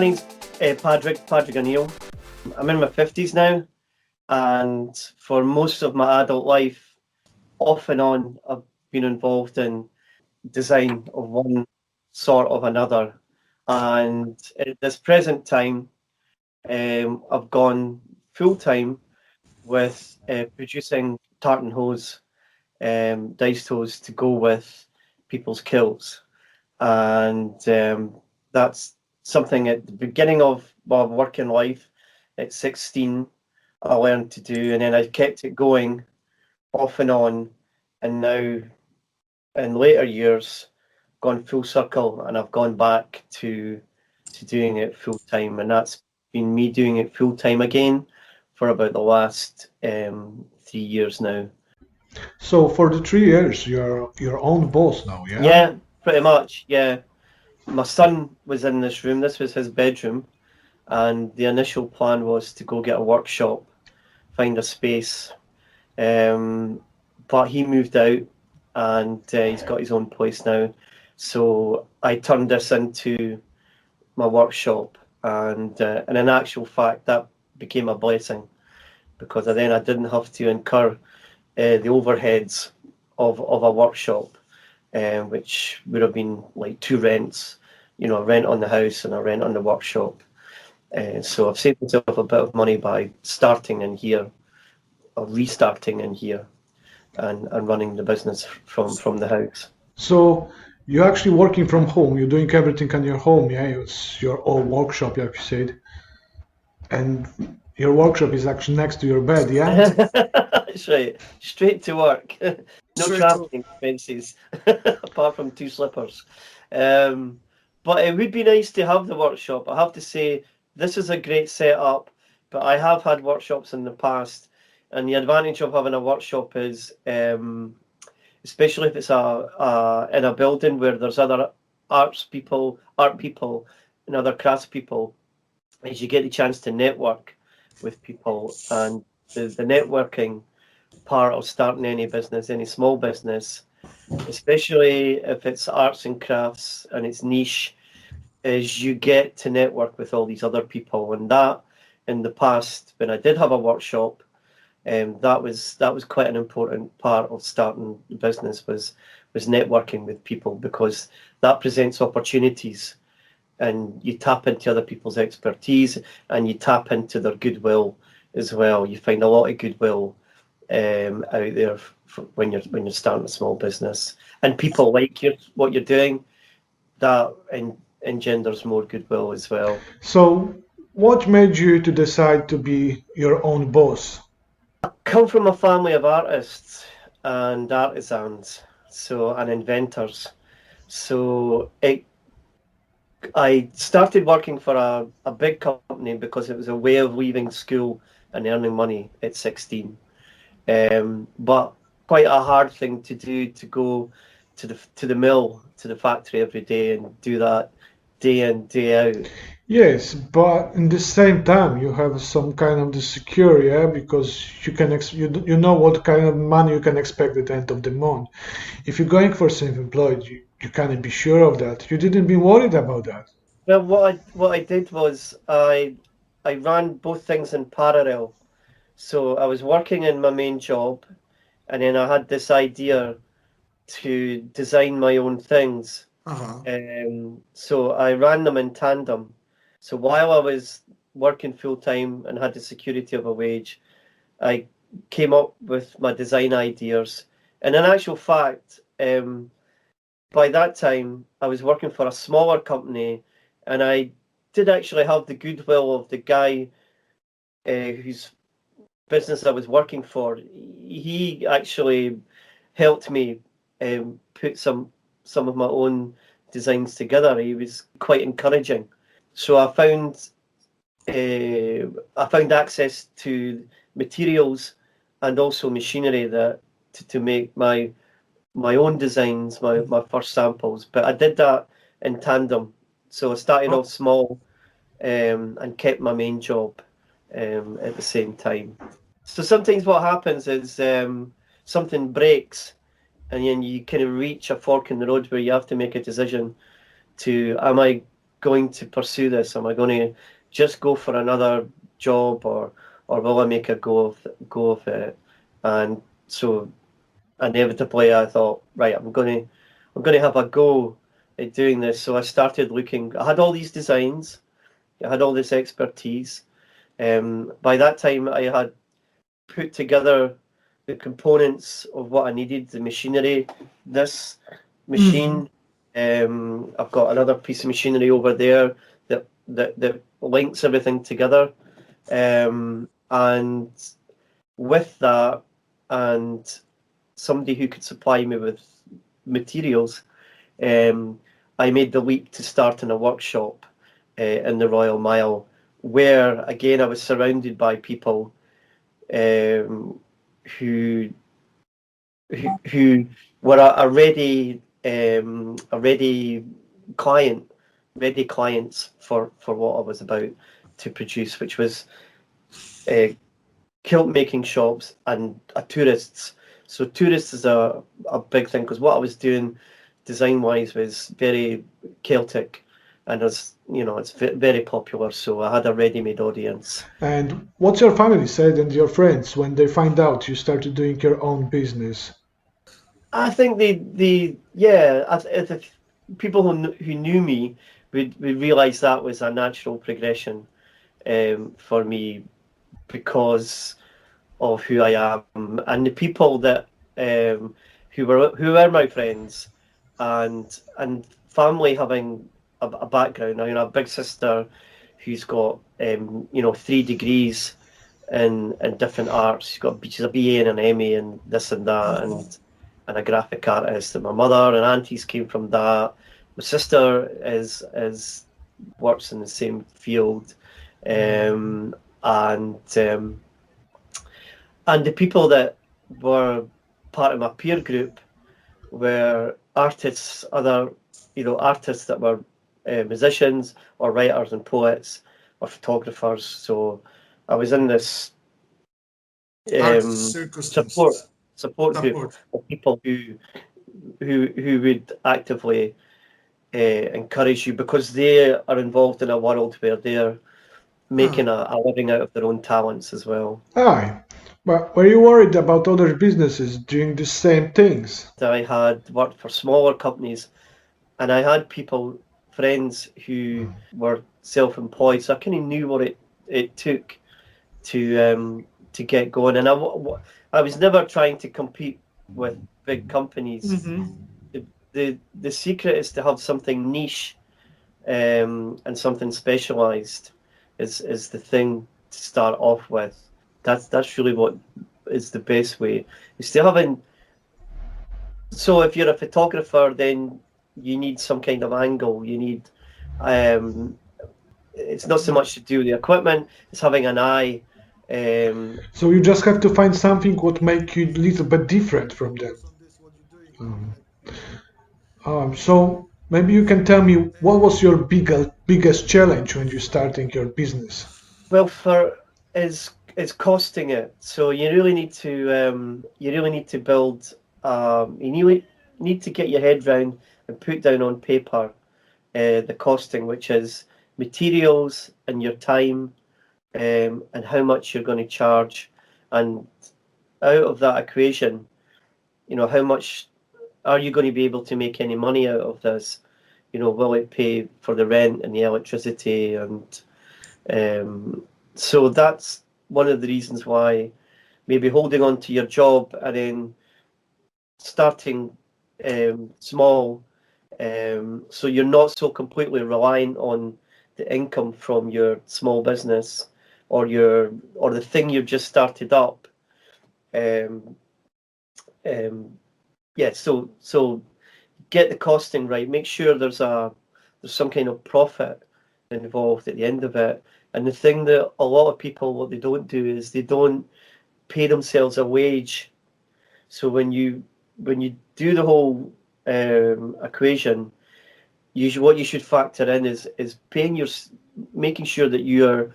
name's Padraig O'Neill. I'm in my 50s now, and for most of my adult life, off and on, I've been involved in design of one sort of another. And at this present time, I've gone full time with producing tartan hose, diced hose to go with people's kilts. And that's something at the beginning of my working life at 16 I learned to do, and then I kept it going off and on, and now in later years gone full circle, and I've gone back to doing it full time, and that's been me doing it full time again for about the last 3 years now. So for the 3 years, you're your own boss now, yeah? Yeah, pretty much. Yeah, my son was in this room. This was his bedroom, and the initial plan was to go get a workshop, find a space. But he moved out, and he's got his own place now. So I turned this into my workshop, and in actual fact, that became a blessing because then I didn't have to incur the overheads of a workshop, which would have been like two rents, a rent on the house and a rent on the workshop. So I've saved myself a bit of money by starting in here, or restarting in here, and running the business from the house. So you're actually working from home. You're doing everything in your home, yeah? It's your own workshop, like you said. And your workshop is actually next to your bed, yeah? That's right. Straight to work. No Straight to. travelling expenses, apart from two slippers. But it would be nice to have the workshop. I have to say, this is a great setup, but I have had workshops in the past, and the advantage of having a workshop is, especially if it's in a building where there's other art people, and other crafts people, is you get the chance to network with people, and the networking part of starting any business, any small business, especially if it's arts and crafts and it's niche, is you get to network with all these other people. And that, in the past, when I did have a workshop, that was quite an important part of starting the business, was networking with people, because that presents opportunities, and you tap into other people's expertise, and you tap into their goodwill as well. You find a lot of goodwill out there when you're starting a small business, and people like what you're doing. That engenders more goodwill as well. So what made you to decide to be your own boss? Come from a family of artists and artisans, and inventors. So I started working for a big company because it was a way of leaving school and earning money at 16. But quite a hard thing to do, to go to the mill, to the factory every day and do that day in, day out. Yes, but in the same time, you have some kind of the secure, yeah, because you know what kind of money you can expect at the end of the month. If you're going for self-employed, you can't be sure of that. You didn't be worried about that. Well, what I did was I ran both things in parallel. So I was working in my main job, and then I had this idea to design my own things. Uh-huh. So I ran them in tandem. So while I was working full time and had the security of a wage, I came up with my design ideas. And in actual fact, by that time, I was working for a smaller company, and I did actually have the goodwill of the guy whose business I was working for. He actually helped me put some of my own designs together. He was quite encouraging. So I found access to materials and also machinery that to make my own designs, my first samples. But I did that in tandem. So I started Oh, off small, and kept my main job at the same time. So sometimes what happens is something breaks, and then you kind of reach a fork in the road where you have to make a decision to, am I going to pursue this? Am I going to just go for another job, or will I make a go of it? And so inevitably, I thought, right, I'm going to have a go at doing this. So I started looking. I had all these designs. I had all this expertise. By that time, I had put together the components of what I needed, the machinery. This machine, I've got another piece of machinery over there that links everything together. And with that, and somebody who could supply me with materials, I made the leap to start in a workshop in the Royal Mile, where again I was surrounded by people um, who who were ready clients for what I was about to produce, which was uh, kilt making shops and tourists. So tourists is a big thing, because what I was doing design wise was very Celtic, and as you know, it's very popular. So I had a ready made audience. And what's your family said and your friends when they find out you started doing your own business? I think yeah, if people who knew me would realise that was a natural progression for me, because of who I am, and the people that who were my friends, and family, having a background. I mean, a big sister who's got 3 degrees in different arts. She's a BA and an MA and this and that, and a graphic artist. And my mother and aunties came from that. My sister is works in the same field, and the people that were part of my peer group were artists, artists that were musicians or writers and poets or photographers. So I was in this Art um, support circumstances. support group Support. of people who would actively encourage you, because they are involved in a world where they're making Ah, a living out of their own talents as well. Aye, but were you worried about other businesses doing the same things? I had worked for smaller companies, and I had friends who were self-employed, so I kind of knew what it took to get going. And I was never trying to compete with big companies. mm-hmm. The secret is to have something niche, and something specialized is the thing to start off with. That's really what is the best way. Is to having So if you're a photographer, then you need some kind of angle. You need um, it's not so much to do with the equipment; it's having an eye. Um, So you just have to find something what make you a little bit different from them. Um, so maybe you can tell me what was your biggest challenge when you starting your business? well, for is costing it. So you really need to build. You need to get your head round and put down on paper the costing, which is materials and your time, and how much you're going to charge, and out of that equation, how much are you going to be able to make any money out of this? Will it pay for the rent and the electricity? And so that's one of the reasons why maybe holding on to your job and then starting small, so you're not so completely reliant on the income from your small business, or the thing you've just started up. Um, um, yeah, so get the costing right. Make sure there's some kind of profit involved at the end of it. And the thing that a lot of people, what they don't do is they don't pay themselves a wage. So when you do the whole equation, what you should factor in is making sure that you're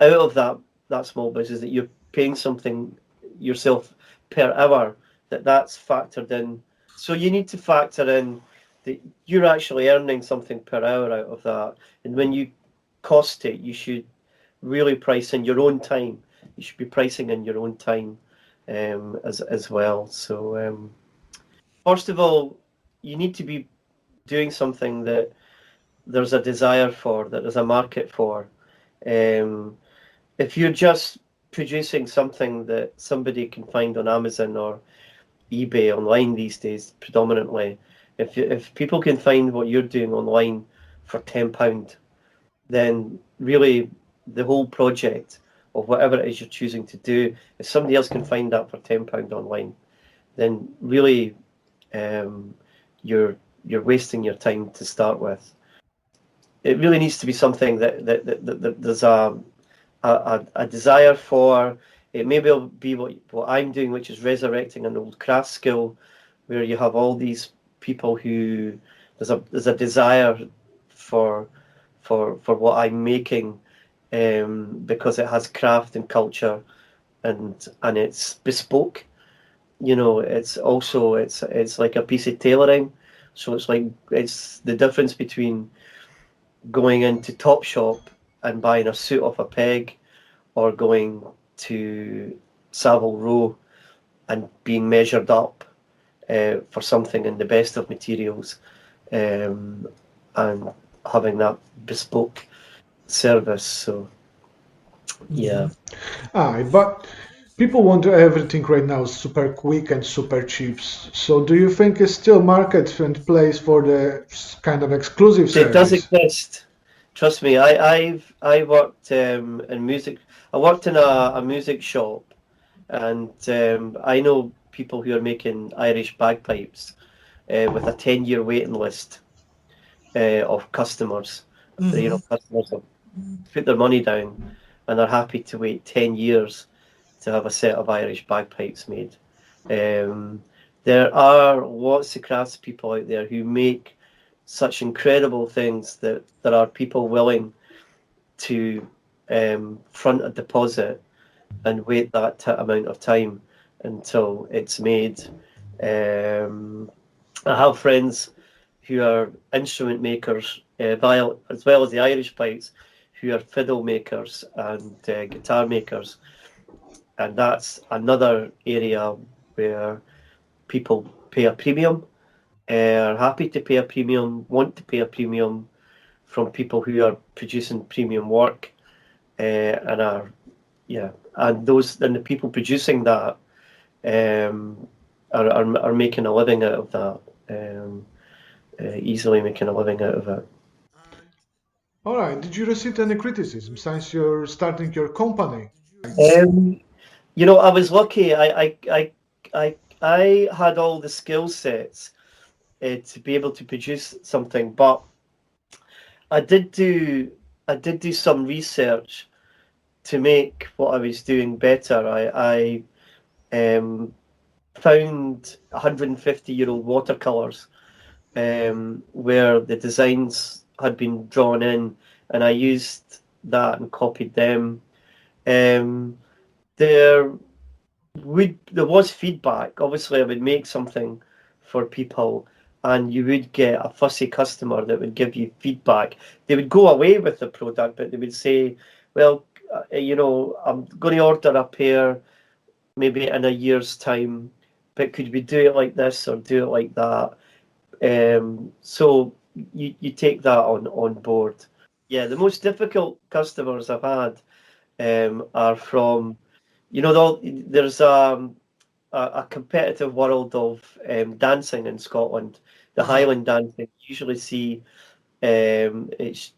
out of that small business, that you're paying something yourself per hour, that's factored in. So you need to factor in you're actually earning something per hour out of that. And when you cost it, you should really price in your own time. You should be pricing in your own time as well. So first of all, you need to be doing something that there's a desire for, that there's a market for. Um, if you're just producing something that somebody can find on Amazon or eBay online these days, predominantly, if people can find what you're doing online for £10, then really the whole project of whatever it is you're choosing to do, if somebody else can find that for £10 online, then really um, you're wasting your time to start with. It really needs to be something that there's a desire for. It may be what I'm doing, which is resurrecting an old craft skill, where you have all these people who there's a desire for what I'm making, because it has craft and culture, and it's bespoke. It's also it's like a piece of tailoring, so it's the difference between going into Topshop and buying a suit off a peg, or going to Savile Row and being measured up for something in the best of materials, and having that bespoke service. So yeah. But people want everything right now super quick and super cheap. So do you think it's still market and place for the kind of exclusive It does service? exist. Trust me. I worked in music. I worked in a music shop, and I know people who are making Irish bagpipes with a 10-year waiting list of customers. Mm-hmm. Customers have put their money down and are happy to wait 10 years to have a set of Irish bagpipes made. Um, there are lots of craftspeople out there who make such incredible things that there are people willing to front a deposit and wait that amount of time until it's made. I have friends who are instrument makers, as well as the Irish pipes, who are fiddle makers and guitar makers, and that's another area where people pay a premium, are happy to pay a premium, want to pay a premium from people who are producing premium work, and are and the people producing that are making a living out of that, easily making a living out of it. All right. Did you receive any criticism since you're starting your company? Um, I was lucky. I had all the skill sets to be able to produce something, but I did do I did do some research to make what I was doing better. I found 150-year-old watercolors, where the designs had been drawn in, and I used that and copied them. Um, there there was feedback. Obviously, I would make something for people, and you would get a fussy customer that would give you feedback. They would go away with the product, but they would say, "Well, I'm going to order a pair maybe in a year's time, but could we do it like this or do it like that?" So you take that on board. Yeah, the most difficult customers I've had are from, there's a competitive world of dancing in Scotland. The Uh-huh. Highland dancing, you usually see it's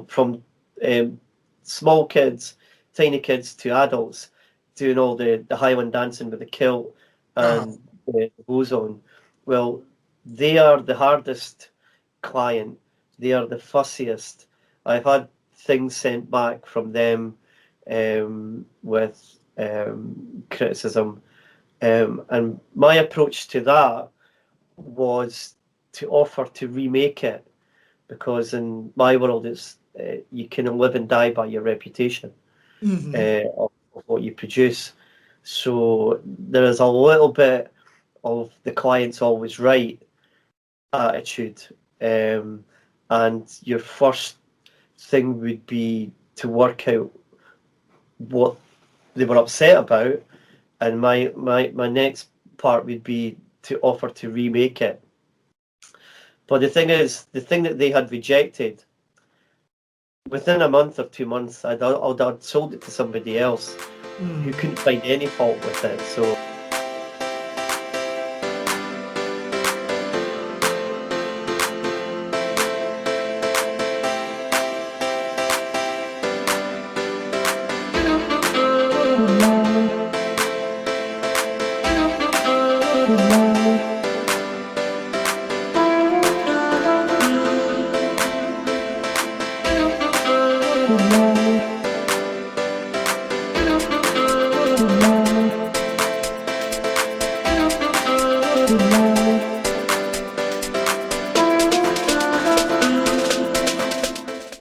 from um, small kids, tiny kids to adults doing all the Highland dancing with the kilt Uh-huh. and the hose on. Well, they are the hardest client. They are the fussiest. I've had things sent back from them with criticism, and my approach to that was to offer to remake it, because in my world, it's you can live and die by your reputation Mm-hmm. of what you produce. So there is a little bit of the client's always right, attitude, and your first thing would be to work out what they were upset about, and my next part would be to offer to remake it. But the thing is, the thing that they had rejected, within a month or 2 months, I'd sold it to somebody else who couldn't find any fault with it. So